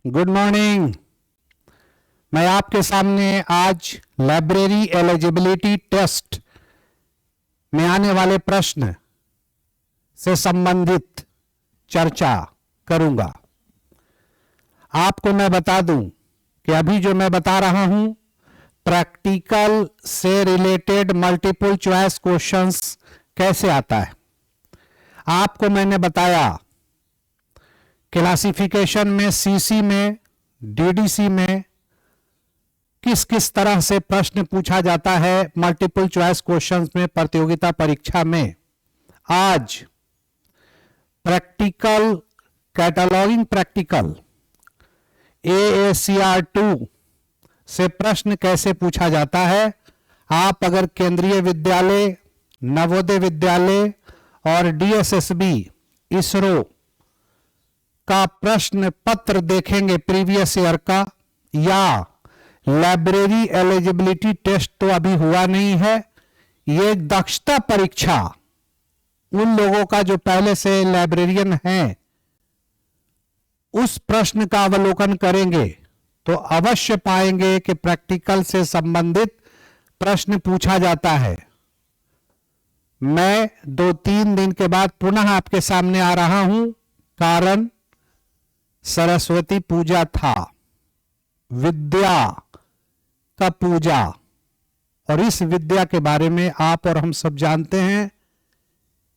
Good morning. मैं आपके सामने आज लाइब्रेरी एलिजिबिलिटी टेस्ट में आने वाले प्रश्न से संबंधित चर्चा करूंगा। आपको मैं बता दूं कि अभी जो मैं बता रहा हूं प्रैक्टिकल से रिलेटेड मल्टीपल चॉइस क्वेश्चंस कैसे आता है। आपको मैंने बताया क्लासिफिकेशन में, सीसी में, डीडीसी में किस किस तरह से प्रश्न पूछा जाता है मल्टीपल चॉइस क्वेश्चंस में प्रतियोगिता परीक्षा में। आज प्रैक्टिकल कैटलॉगिंग प्रैक्टिकल AACR 2 से प्रश्न कैसे पूछा जाता है। आप अगर केंद्रीय विद्यालय, नवोदय विद्यालय और DSSB इसरो का प्रश्न पत्र देखेंगे प्रीवियस ईयर का, या लाइब्रेरी एलिजिबिलिटी टेस्ट तो अभी हुआ नहीं है, ये दक्षता परीक्षा उन लोगों का जो पहले से लाइब्रेरियन हैं उस प्रश्न का अवलोकन करेंगे तो अवश्य पाएंगे कि प्रैक्टिकल से संबंधित प्रश्न पूछा जाता है। मैं 2-3 दिन के बाद पुनः आपके सामने आ रहा हूं, कारण सरस्वती पूजा था, विद्या का पूजा, और इस विद्या के बारे में आप और हम सब जानते हैं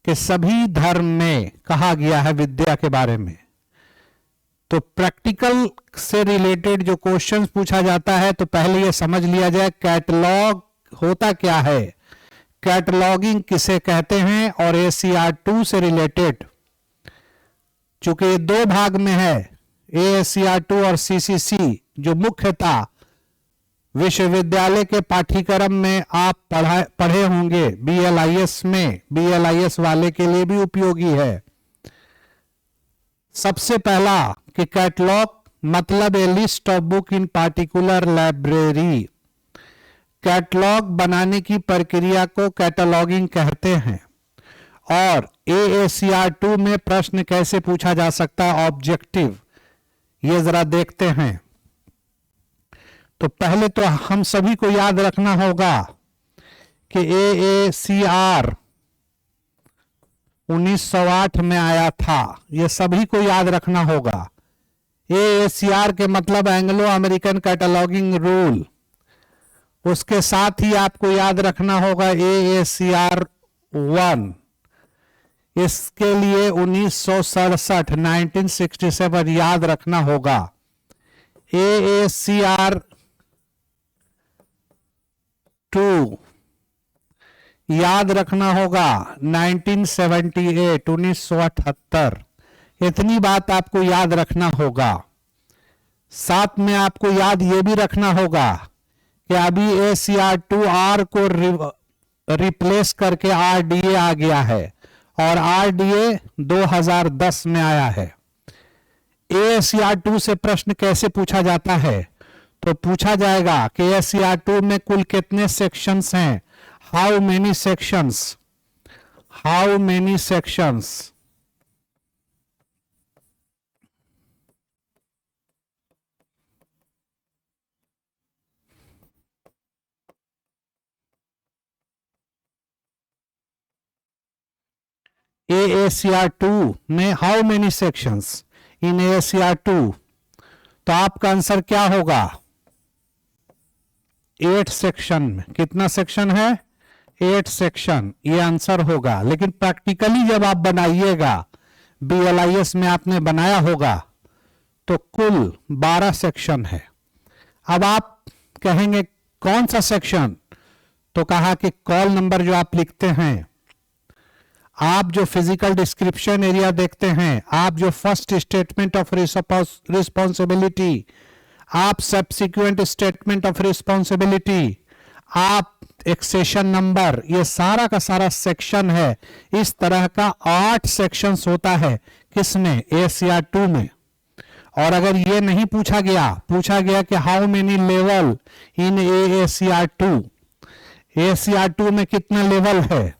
कि सभी धर्म में कहा गया है विद्या के बारे में। तो प्रैक्टिकल से रिलेटेड जो क्वेश्चंस पूछा जाता है तो पहले ये समझ लिया जाए कैटलॉग होता क्या है, कैटलॉगिंग किसे कहते हैं, और ACR 2 से रिलेटेड चूंकि ये 2 भाग में है, AACR 2 और CCC, जो मुख्यतः विश्वविद्यालय के पाठ्यक्रम में आप पढ़े होंगे, BLIS में, BLIS वाले के लिए भी उपयोगी है। सबसे पहला कि कैटलॉग मतलब a list of book in particular library. Catalogue बनाने की प्रक्रिया को कैटलॉगिंग कहते हैं। और AACR 2 में प्रश्न कैसे पूछा जा सकता है, ऑब्जेक्टिव, ये जरा देखते हैं। तो पहले तो हम सभी को याद रखना होगा कि AACR 1908 में आया था, ये सभी को याद रखना होगा। AACR के मतलब एंग्लो अमेरिकन कैटलॉगिंग रूल। उसके साथ ही आपको याद रखना होगा AACR 1, इसके लिए 1967 याद रखना होगा। AACR 2 याद रखना होगा 1978। इतनी बात आपको याद रखना होगा। साथ में आपको याद ये भी रखना होगा कि अभी ACR 2R को रिप्लेस करके RDA आ गया है और RDA 2010 में आया है। AACR 2 से प्रश्न कैसे पूछा जाता है, तो पूछा जाएगा कि AACR 2 में कुल कितने सेक्शंस हैं, how many sections, how many sections. AACR 2 में how many sections in AACR 2, तो आपका आंसर क्या होगा, 8 सेक्शन में। कितना सेक्शन है, 8 सेक्शन, ये आंसर होगा। लेकिन प्रैक्टिकली जब आप बनाइएगा, BLIS में आपने बनाया होगा, तो कुल 12 सेक्शन है। अब आप कहेंगे कौन सा सेक्शन, तो कहा कि कॉल नंबर जो आप लिखते हैं, आप जो फिजिकल डिस्क्रिप्शन एरिया देखते हैं, आप जो फर्स्ट स्टेटमेंट ऑफ रिस्पॉन्सिबिलिटी, आप सब्सिक्वेंट स्टेटमेंट ऑफ रिस्पॉन्सिबिलिटी, आप एक्सेशन नंबर, ये सारा का सारा सेक्शन है। इस तरह का 8 सेक्शंस होता है किसमें, AACR 2 में। और अगर ये नहीं पूछा गया कि how many level in AACR 2, AACR 2 में कितना लेवल है,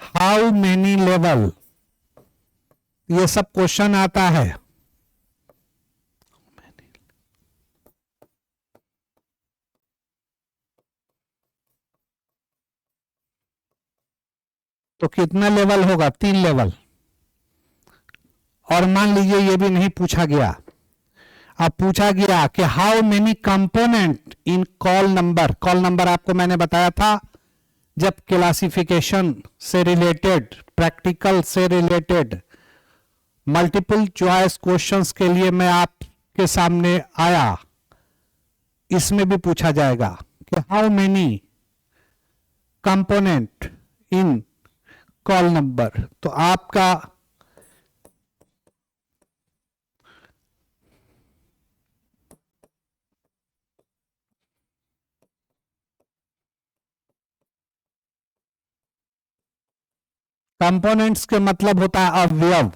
हाउ मेनी लेवल, ये सब क्वेश्चन आता है। तो कितना लेवल होगा? 3 लेवल। और मान लीजिए ये भी नहीं पूछा गया, अब पूछा गया कि how many component in call number. Call number आपको मैंने बताया था, जब क्लासिफिकेशन से रिलेटेड, प्रैक्टिकल से रिलेटेड मल्टीपल चॉइस क्वेश्चंस के लिए मैं आपके सामने आया, इसमें भी पूछा जाएगा कि how many component in call number. तो आपका कंपोनेंट्स के मतलब होता है अवयव,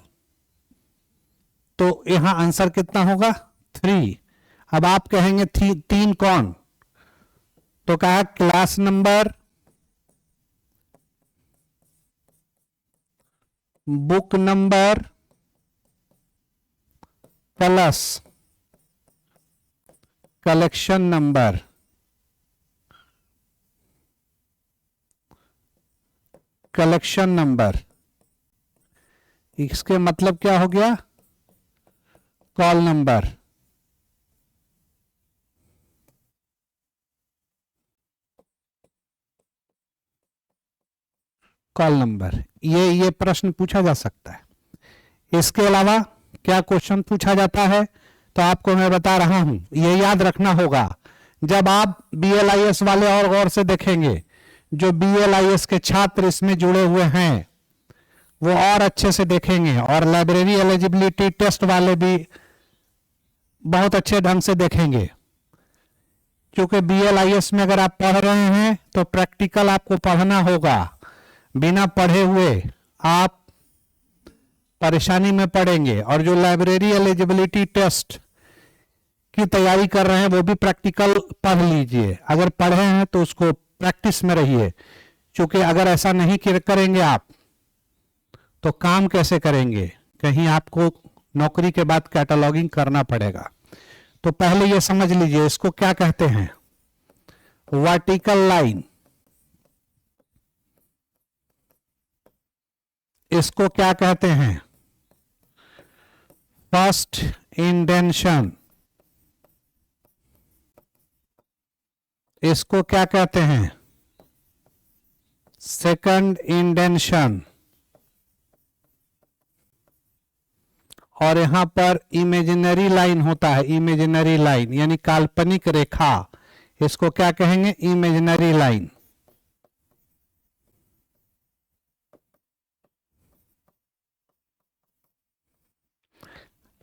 तो यहां आंसर कितना होगा? 3। अब आप कहेंगे 3 कौन? तो कहा class number, book number plus collection number. Collection number, इसके मतलब क्या हो गया? Call number. कॉल नंबर, ये प्रश्न पूछा जा सकता है। इसके अलावा क्या क्वेश्चन पूछा जाता है? तो आपको मैं बता रहा हूं, ये याद रखना होगा। जब आप BLIS वाले और गौर से देखेंगे, जो BLIS के छात्र इसमें जुड़े हुए हैं वो और अच्छे से देखेंगे, और लाइब्रेरी एलिजिबिलिटी टेस्ट वाले भी बहुत अच्छे ढंग से देखेंगे। क्योंकि BLIS में अगर आप पढ़ रहे हैं तो प्रैक्टिकल आपको पढ़ना होगा, बिना पढ़े हुए आप परेशानी में पड़ेंगे। और जो लाइब्रेरी एलिजिबिलिटी टेस्ट की तैयारी कर रहे हैं वो भी प्रैक्टिकल पढ़ लीजिए। अगर पढ़े हैं तो उसको प्रैक्टिस में रहिए, क्योंकि अगर ऐसा नहीं करेंगे आप तो काम कैसे करेंगे? कहीं आपको नौकरी के बाद कैटलॉगिंग करना पड़ेगा। तो पहले ये समझ लीजिए इसको क्या कहते हैं? Vertical line. इसको क्या कहते हैं? फर्स्ट इंडेंशन। इसको क्या कहते हैं? सेकंड इंडेंशन। और यहां पर इमेजिनरी लाइन होता है, इमेजिनरी लाइन यानी काल्पनिक रेखा, इसको क्या कहेंगे? Imaginary line.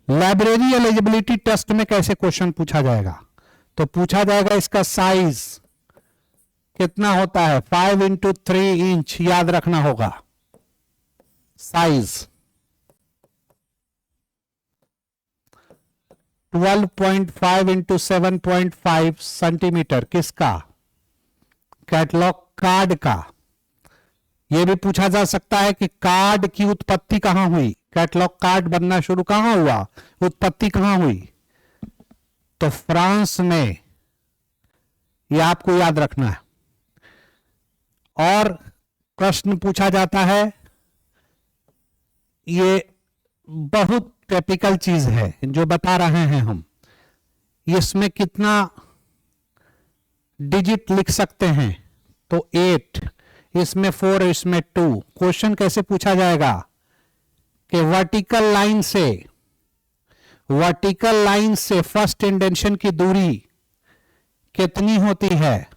Library eligibility test में कैसे क्वेश्चन पूछा जाएगा? तो पूछा जाएगा इसका साइज कितना होता है? 5 इंटू 3 इंच, याद रखना होगा साइज। 12.5 इंटू 7.5 सेंटीमीटर, किसका? कैटलॉग कार्ड का। यह भी पूछा जा सकता है कि कार्ड की उत्पत्ति कहां हुई? कैटलॉग कार्ड बनना शुरू कहां हुआ? उत्पत्ति कहां हुई? तो फ्रांस में। यह आपको याद रखना है। और प्रश्न पूछा जाता है, ये बहुत टिपिकल चीज है जो बता रहे हैं हम, इसमें कितना डिजिट लिख सकते हैं? तो 8, इसमें 4, इसमें 2। क्वेश्चन कैसे पूछा जाएगा कि वर्टिकल लाइन से फर्स्ट इंडेंशन की दूरी कितनी होती है?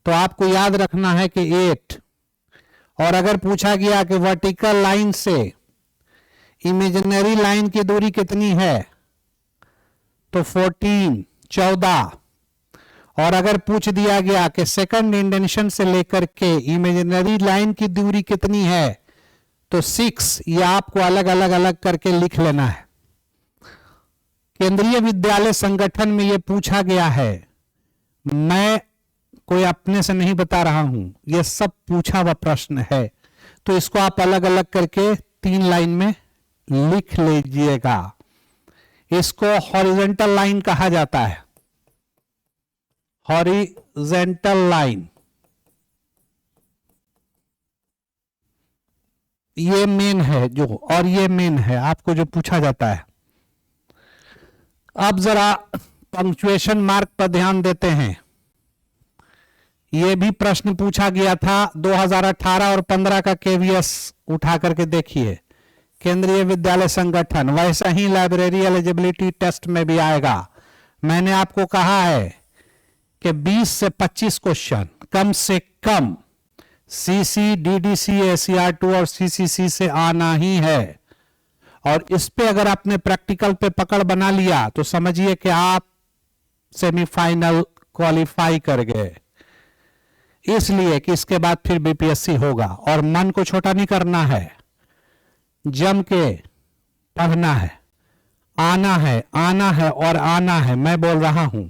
तो आपको याद रखना है कि 8। और अगर पूछा गया कि वर्टिकल लाइन से इमेजिनरी लाइन की दूरी कितनी है? तो 14। और अगर पूछ दिया गया कि सेकंड इंडेंशन से लेकर के इमेजिनरी लाइन की दूरी कितनी है? तो 6। ये आपको अलग अलग करके लिख लेना है। केंद्रीय विद्यालय संगठन में यह पूछा गया है, मैं कोई अपने से नहीं बता रहा हूं, यह सब पूछा हुआ प्रश्न है। तो इसको आप अलग अलग करके 3 लाइन में लिख लीजिएगा। इसको हॉरिजॉन्टल लाइन कहा जाता है, हॉरिजॉन्टल लाइन। ये मेन है जो, और ये मेन है आपको जो पूछा जाता है। अब जरा पंक्चुएशन मार्क पर ध्यान देते हैं। ये भी प्रश्न पूछा गया था 2018 और 15 का केवीएस उठा करके देखिए, केंद्रीय विद्यालय संगठन। वैसा ही लाइब्रेरी एलिजिबिलिटी टेस्ट में भी आएगा। मैंने आपको कहा है कि 20 से 25 क्वेश्चन कम से कम सीसी, डीडीसी, एसीआर2 और सीसीसी से आना ही है। और इस पे अगर आपने प्रैक्टिकल पे पकड़ बना लिया तो समझिए कि आप सेमीफाइनल क्वालिफाई कर गए। इसलिए कि इसके बाद फिर बीपीएससी होगा, और मन को छोटा नहीं करना है, जम के पढ़ना है, आना है, आना है और आना है। मैं बोल रहा हूं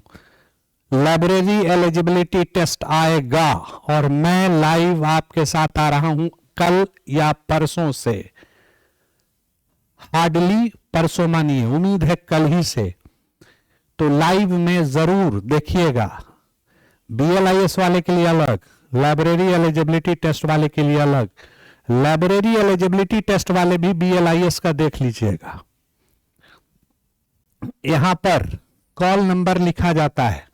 लाइब्रेरी एलिजिबिलिटी टेस्ट आएगा, और मैं लाइव आपके साथ आ रहा हूं कल या परसों से। हार्डली परसों मानिए, उम्मीद है कल ही से। तो लाइव में जरूर देखिएगा। बीएलआईएस वाले के लिए अलग, लाइब्रेरी एलिजिबिलिटी टेस्ट वाले के लिए अलग। लाइब्रेरी एलिजिबिलिटी टेस्ट वाले भी बीएलआईएस का देख लीजिएगा। यहां पर कॉल नंबर लिखा जाता है,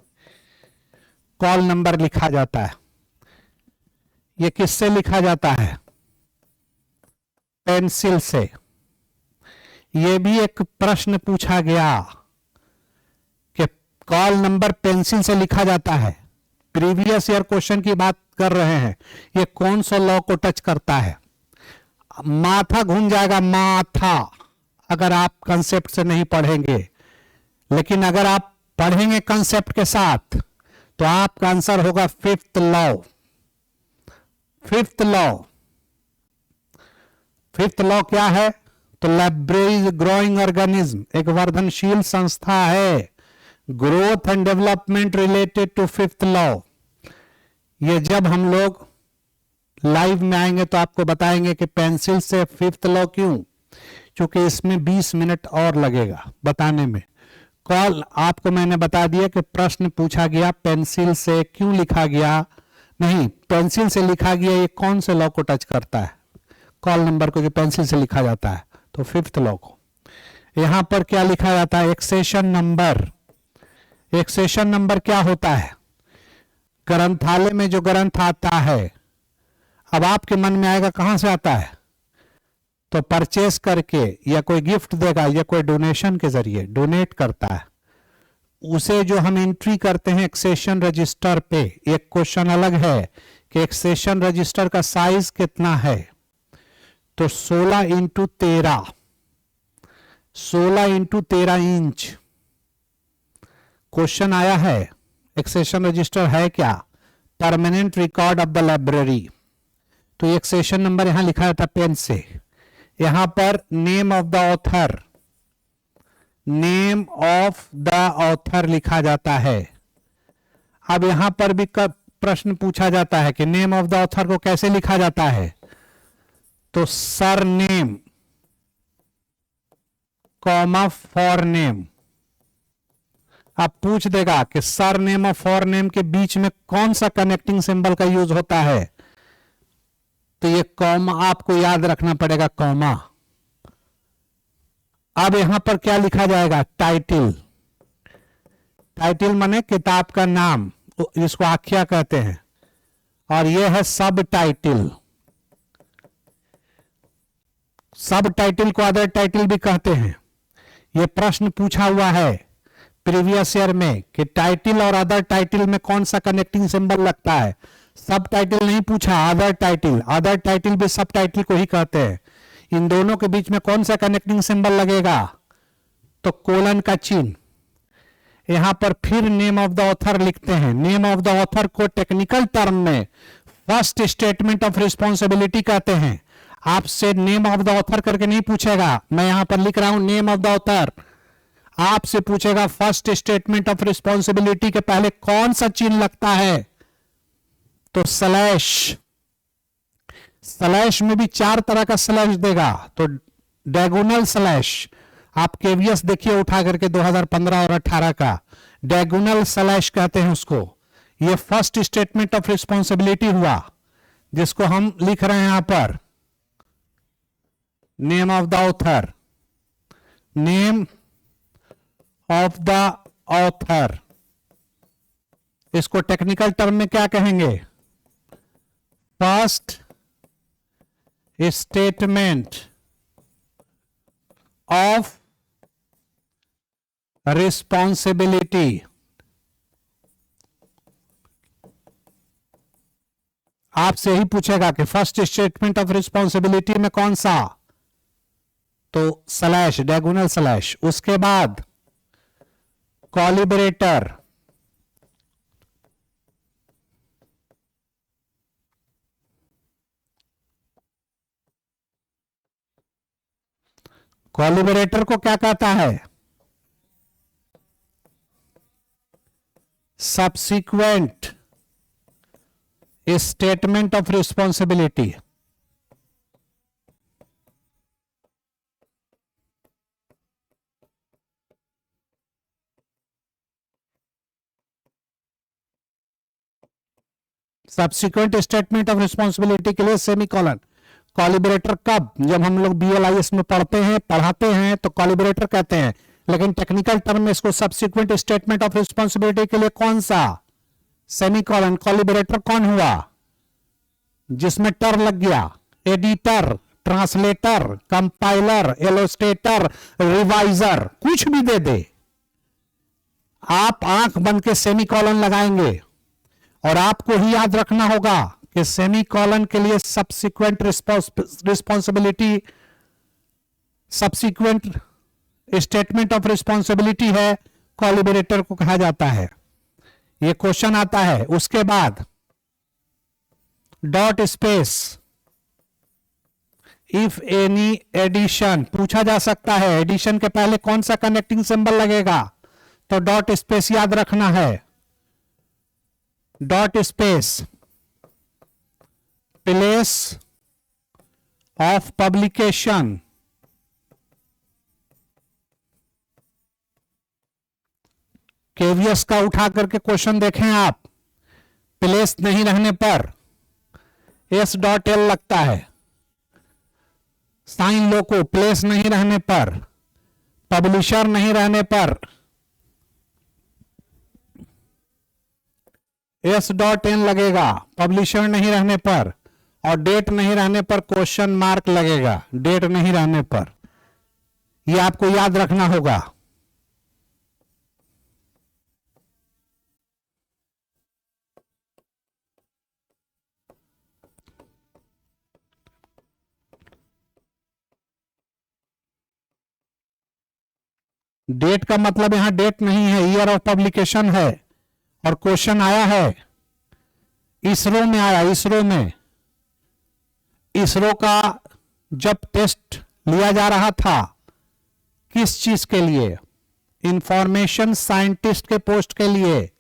कॉल नंबर लिखा जाता है। यह किससे लिखा जाता है? पेंसिल से। यह भी एक प्रश्न पूछा गया कि कॉल नंबर पेंसिल से लिखा जाता है। प्रीवियस ईयर क्वेश्चन की बात कर रहे हैं। ये कौन सा लॉ को टच करता है? माथा घूम जाएगा, माथा, अगर आप कंसेप्ट से नहीं पढ़ेंगे। लेकिन अगर आप पढ़ेंगे कंसेप्ट के साथ तो आपका आंसर होगा fifth law. Fifth law, fifth law क्या है? तो लाइब्रेरी ग्रोइंग ऑर्गेनिज्म एक वर्धनशील संस्था है। Growth and development related to fifth law. ये जब हम लोग लाइव में आएंगे तो आपको बताएंगे कि पेंसिल से फिफ्थ लॉ क्यों, क्योंकि इसमें 20 मिनट और लगेगा बताने में। कॉल आपको मैंने बता दिया कि प्रश्न पूछा गया पेंसिल से क्यों लिखा गया, नहीं पेंसिल से लिखा गया, ये कौन से लॉ को टच करता है? कॉल नंबर को जो पेंसिल से लिखा जाता है तो फिफ्थ लॉ को। यहां पर क्या लिखा जाता है? Accession number. एक्सेशन नंबर क्या होता है? ग्रंथालय में जो ग्रंथ आता है, अब आपके मन में आएगा कहां से आता है? तो परचेस करके, या कोई गिफ्ट देगा, या कोई डोनेशन के जरिए डोनेट करता है, उसे जो हम एंट्री करते हैं एक्सेशन रजिस्टर पे। एक क्वेश्चन अलग है कि एक्सेशन रजिस्टर का साइज कितना है? तो 16 इंटू 13, 16 इंटू 13 इंच क्वेश्चन आया है। एक्सेशन रजिस्टर है क्या? Permanent record of the library. तो एक्सेशन नंबर यहां लिखा जाता है पेन से। यहां पर name of the author, name of the author लिखा जाता है। अब यहां पर भी प्रश्न पूछा जाता है कि नेम ऑफ द ऑथर को कैसे लिखा जाता है? तो sir name comma for name. अब पूछ देगा कि सर नेम और फॉर नेम के बीच में कौन सा कनेक्टिंग सिंबल का यूज होता है? तो ये कॉमा आपको याद रखना पड़ेगा, कॉमा। अब यहां पर क्या लिखा जाएगा? टाइटल। टाइटल माने किताब का नाम, जिसको आख्या कहते हैं, और यह है सब टाइटल। सब टाइटल को अदर टाइटल भी कहते हैं। यह प्रश्न पूछा हुआ है प्रीवियस ईयर में कि टाइटल और अदर टाइटल में कौन सा कनेक्टिंग सिंबल लगता है। सब टाइटल नहीं पूछा, अदर टाइटल। अदर टाइटल भी सब टाइटल को ही कहते हैं। इन दोनों के बीच में कौन सा कनेक्टिंग सिंबल लगेगा? तो कोलन का चिन्ह। यहां पर फिर नेम ऑफ द ऑथर लिखते हैं। नेम ऑफ द ऑथर को टेक्निकल टर्म में फर्स्ट स्टेटमेंट ऑफ रिस्पॉन्सिबिलिटी कहते हैं। आपसे नेम ऑफ द ऑथर करके नहीं पूछेगा। मैं यहां पर लिख रहा हूं नेम ऑफ द ऑथर, आपसे पूछेगा फर्स्ट स्टेटमेंट ऑफ रिस्पॉन्सिबिलिटी के पहले कौन सा चिन्ह लगता है? तो स्लैश। स्लैश में भी 4 तरह का स्लैश देगा। तो डायगोनल स्लैश, आप केवीएस देखिए उठा करके 2015 और 18 का, डायगोनल स्लैश कहते हैं उसको। ये फर्स्ट स्टेटमेंट ऑफ रिस्पॉन्सिबिलिटी हुआ, जिसको हम लिख रहे हैं यहां पर। Name of the author, name of the author, इसको टेक्निकल टर्म में क्या कहेंगे? First statement of responsibility. आपसे ही पूछेगा कि फर्स्ट स्टेटमेंट ऑफ रिस्पॉन्सिबिलिटी में कौन सा, तो स्लैश, डायगोनल स्लैश, उसके बाद कॉलिबरेटर, कॉलिबरेटर को क्या कहता है? Subsequent statement of responsibility. Subsequent statement of responsibility के लिए सेमीकोलन। कॉलिबरेटर कब? जब हम लोग BLIS में पढ़ाते हैं तो कॉलिबरेटर कहते हैं, लेकिन टेक्निकल टर्म में इसको सब्सिक्वेंट स्टेटमेंट ऑफ रिस्पॉन्सिबिलिटी के लिए कौन सा? सेमीकोलन। कॉलिबरेटर कौन हुआ? जिसमें टर लग गया, एडिटर, ट्रांसलेटर, कंपाइलर, इलस्ट्रेटर, रिवाइजर, कुछ भी दे दे, आप आंख बंद के सेमीकोलन लगाएंगे और आपको ही याद रखना होगा कि सेमीकोलन के लिए subsequent responsibility, subsequent statement of responsibility है, कॉलिबरेटर को कहा जाता है। यह क्वेश्चन आता है। उसके बाद dot space, if any addition पूछा जा सकता है। एडिशन के पहले कौन सा कनेक्टिंग सिंबल लगेगा? तो डॉट स्पेस याद रखना है। Dot space, place of publication, KVS का उठा करके क्वेश्चन देखें आप, प्लेस नहीं रहने पर S.L लगता है। साइन लोको, प्लेस नहीं रहने पर, पब्लिशर नहीं रहने पर S.N लगेगा, पब्लिशर नहीं रहने पर, और डेट नहीं रहने पर क्वेश्चन मार्क लगेगा, डेट नहीं रहने पर। यह आपको याद रखना होगा। डेट का मतलब यहां डेट नहीं है, ईयर ऑफ पब्लिकेशन है। और क्वेश्चन आया है, इसरो में आया, इसरो में, इसरो का जब टेस्ट लिया जा रहा था, किस चीज के लिए? इंफॉर्मेशन साइंटिस्ट के पोस्ट के लिए।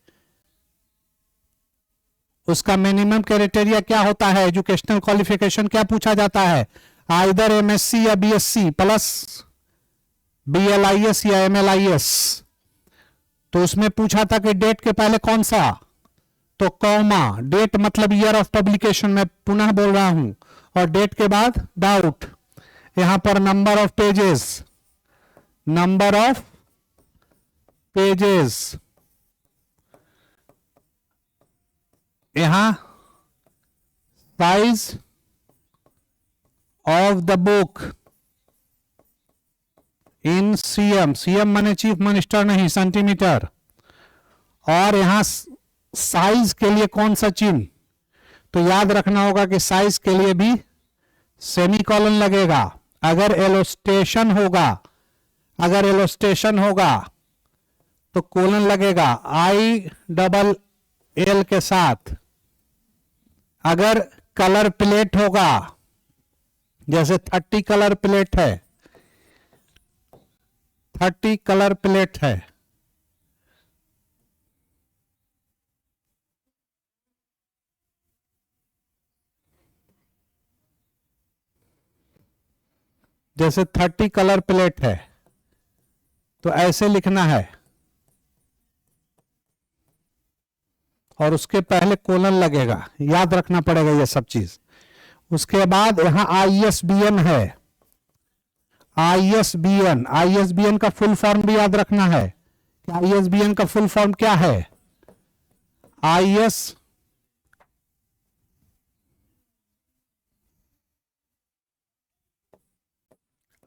उसका मिनिमम क्राइटेरिया क्या होता है? एजुकेशनल क्वालिफिकेशन क्या पूछा जाता है? आइदर MSc या BSc प्लस BLIS या MLIS। तो उसमें पूछा था कि डेट के पहले कौन सा, तो कॉमा, डेट मतलब ईयर ऑफ पब्लिकेशन, मैं पुनः बोल रहा हूं, और डेट के बाद डाउट। यहां पर number of pages, number of pages, यहां size of the book in CM, CM माने चीफ मिनिस्टर नहीं, सेंटीमीटर। और यहां साइज के लिए कौन सा चिन्ह? तो याद रखना होगा कि साइज के लिए भी सेमीकोलन लगेगा। अगर इलस्ट्रेशन होगा, अगर इलस्ट्रेशन होगा तो कोलन लगेगा ILL के साथ। अगर कलर प्लेट होगा, जैसे 30 कलर प्लेट है, 30 कलर प्लेट है, जैसे 30 कलर प्लेट है, तो ऐसे लिखना है और उसके पहले कोलन लगेगा। याद रखना पड़ेगा ये सब चीज। उसके बाद यहां ISBN है, ISBN, ISBN का फुल फॉर्म भी याद रखना है कि ISBN का फुल फॉर्म क्या है।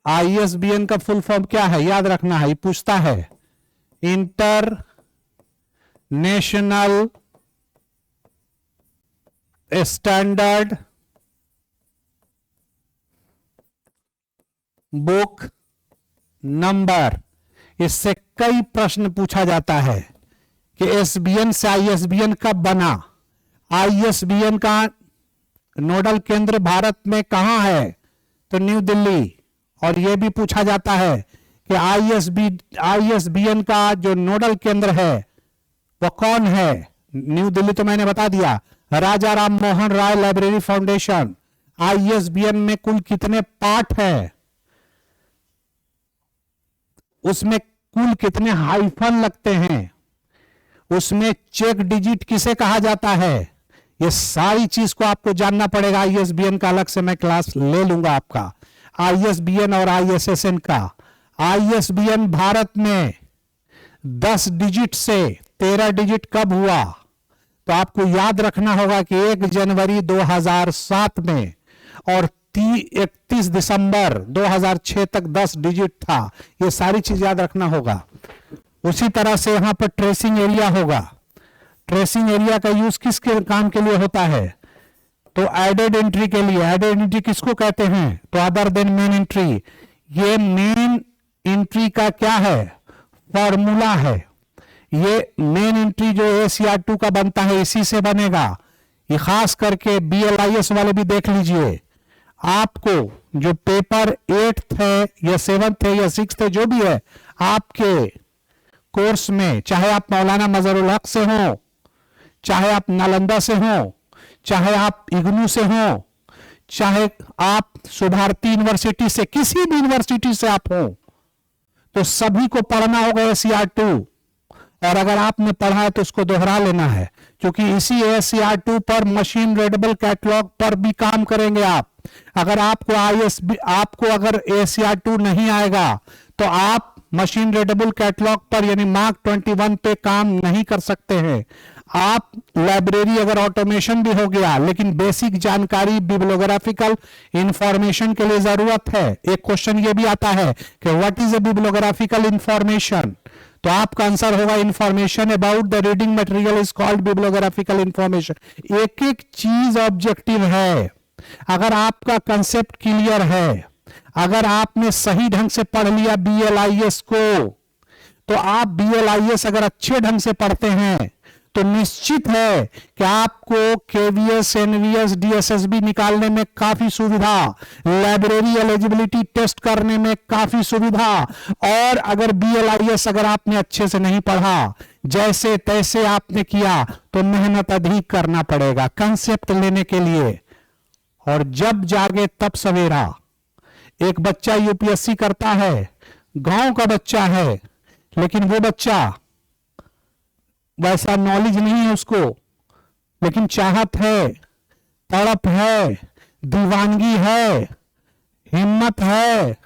ISBN का फुल फॉर्म क्या है, याद रखना है। ये पूछता है inter national standard book number. इससे कई प्रश्न पूछा जाता है कि एसबीएन से आईएसबीएन कब बना, आईएसबीएन का नोडल केंद्र भारत में कहां है, तो न्यू दिल्ली। और यह भी पूछा जाता है कि आईएसबीएन का जो नोडल केंद्र है वो कौन है, न्यू दिल्ली तो मैंने बता दिया। राजा Ram Mohan Roy library foundation. ISBN में कुल कितने पार्ट हैं, उसमें कुल कितने हाइफन लगते हैं, उसमें चेक डिजिट किसे कहा जाता है, ये सारी चीज को आपको जानना पड़ेगा। आईएसबीएन का अलग से मैं क्लास ले लूंगा आपका, आईएसबीएन और आईएसएसएन का। आईएसबीएन भारत में 10 डिजिट से 13 डिजिट कब हुआ, तो आपको याद रखना होगा कि 1 जनवरी 2007 में और 31 दिसंबर 2006 तक 10 डिजिट था। ये सारी चीज याद रखना होगा। उसी तरह से यहां पर ट्रेसिंग एरिया होगा। ट्रेसिंग एरिया का यूज किसके काम के लिए होता है, तो एडेड एंट्री के लिए। एडेड एंट्री किसको कहते हैं, तो अदर देन मेन एंट्री। ये मेन एंट्री का क्या है, फॉर्मूला है। ये मेन एंट्री जो ACR2 का बनता है इसी से बनेगा। ये खास करके BLIS वाले भी देख लीजिए, आपको जो पेपर 8th है या 7th है या 6th है, जो भी है आपके कोर्स में, चाहे आप मौलाना मजहरुल हक से हो, चाहे आप नालंदा से हो, चाहे आप इग्नू से हो, चाहे आप सुभारती यूनिवर्सिटी से, किसी भी यूनिवर्सिटी से आप हो, तो सभी को पढ़ना होगा ACR2। और अगर आपने पढ़ा है तो उसको दोहरा लेना है, क्योंकि इसी ACR2 पर मशीन रीडेबल कैटलॉग पर भी काम करेंगे आप। अगर आपको अगर ACR2 नहीं आएगा तो आप मशीन रीडेबल कैटलॉग पर यानी मार्क 21 पे काम नहीं कर सकते हैं। आप लाइब्रेरी अगर ऑटोमेशन भी हो गया, लेकिन बेसिक जानकारी बिब्लियोग्राफिकल इंफॉर्मेशन के लिए जरूरत है। एक क्वेश्चन ये भी आता है कि what is a bibliographical information, तो आपका आंसर होगा information about the reading material is called bibliographical information. एक एक चीज ऑब्जेक्टिव है। अगर आपका कंसेप्ट क्लियर है, अगर आपने सही ढंग से पढ़ लिया BLIS को, तो आप BLIS अगर अच्छे ढंग से पढ़ते हैं तो निश्चित है कि आपको KVS, NVS, DSSB निकालने में काफी सुविधा, लाइब्रेरी एलिजिबिलिटी टेस्ट करने में काफी सुविधा। और अगर BLIS अगर आपने अच्छे से नहीं पढ़ा, जैसे तैसे आपने किया, तो मेहनत अधिक करना पड़ेगा कंसेप्ट लेने के लिए। और जब जागे तब सवेरा। एक बच्चा UPSC करता है, गांव का बच्चा है, लेकिन वो बच्चा वैसा नॉलेज नहीं है उसको, लेकिन चाहत है, तड़प है, दीवानगी है, हिम्मत है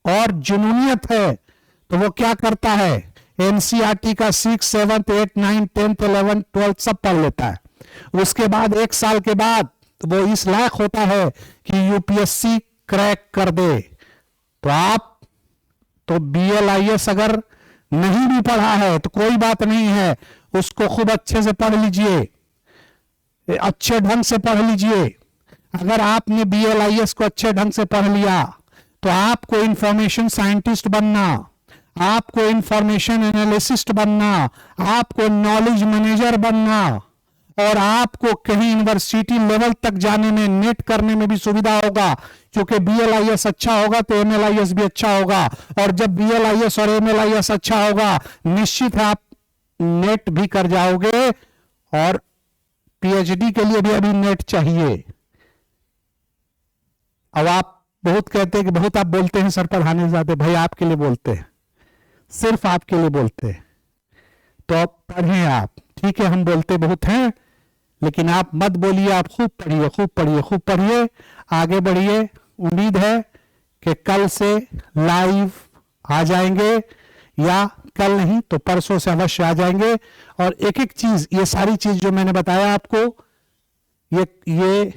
और जुनूनियत है, तो वो क्या करता है, NCERT का 6, 7, 8, 9, 10, 11, 12 सब पढ़ लेता है। उसके बाद 1 साल के बाद वो इस लायक होता है कि UPSC क्रैक कर दे। तो आप तो BLIS अगर नहीं भी पढ़ा है तो कोई बात नहीं है, उसको खूब अच्छे से पढ़ लीजिए, अच्छे ढंग से पढ़ लीजिए। अगर आपने BLIS को अच्छे ढंग से पढ़ लिया तो आपको इंफॉर्मेशन साइंटिस्ट बनना, आपको इंफॉर्मेशन एनालिसिस्ट बनना, आपको नॉलेज मैनेजर बनना, और आपको कहीं यूनिवर्सिटी लेवल तक जाने में, नेट करने में भी सुविधा होगा। क्योंकि BLIS अच्छा होगा तो MLIS भी अच्छा होगा, और जब BLIS और MLIS अच्छा होगा, निश्चित है आप नेट भी कर जाओगे। और PhD के लिए भी अभी नेट चाहिए। अब आप बहुत कहते हैं कि बहुत आप बोलते हैं सर पढ़ाने जाते, भाई आपके लिए बोलते हैं, सिर्फ आपके लिए बोलते हैं, तो आप पढ़ें आप, ठीक है, हम बोलते बहुत हैं, लेकिन आप मत बोलिए, आप खूब पढ़िए, खूब पढ़िए, खूब पढ़िए, आगे बढ़िए। उम्मीद है कि कल से लाइव आ जाएंगे, या कल नहीं तो परसों से अवश्य आ जाएंगे। और एक एक चीज, ये सारी चीज जो मैंने बताया आपको, ये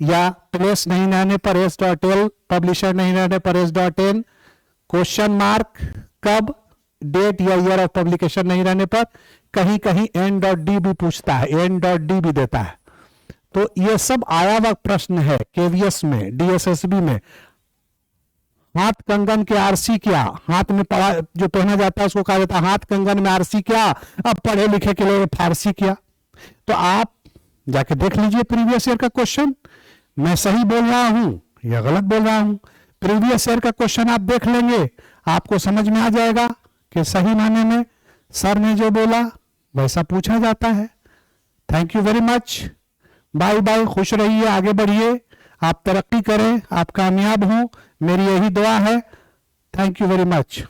या प्लेस नहीं रहने पर s.l, पब्लिशर नहीं रहने पर s.n, क्वेश्चन मार्क कब, डेट या ईयर ऑफ पब्लिकेशन नहीं रहने पर, कहीं कहीं n.d भी पूछता है, n.d भी देता है। तो ये सब आया हुआ प्रश्न है केवीएस में, डीएसएसबी में। हाथ कंगन के आरसी क्या, हाथ में पड़ा जो पहना जाता है उसको कहा जाता है हाथ कंगन में आरसी क्या, अब पढ़े लिखे के लिए फारसी क्या। तो आप जाके देख लीजिए प्रीवियस ईयर का क्वेश्चन, मैं सही बोल रहा हूं या गलत बोल रहा हूं। प्रीवियस ईयर का क्वेश्चन आप देख लेंगे, आपको समझ में आ जाएगा कि सही माने में सर ने जो बोला वैसा पूछा जाता है। Thank you very much, bye bye, खुश रहिए, आगे बढ़िए, आप तरक्की करें, आप कामयाब हों, मेरी यही दुआ है। Thank you very much.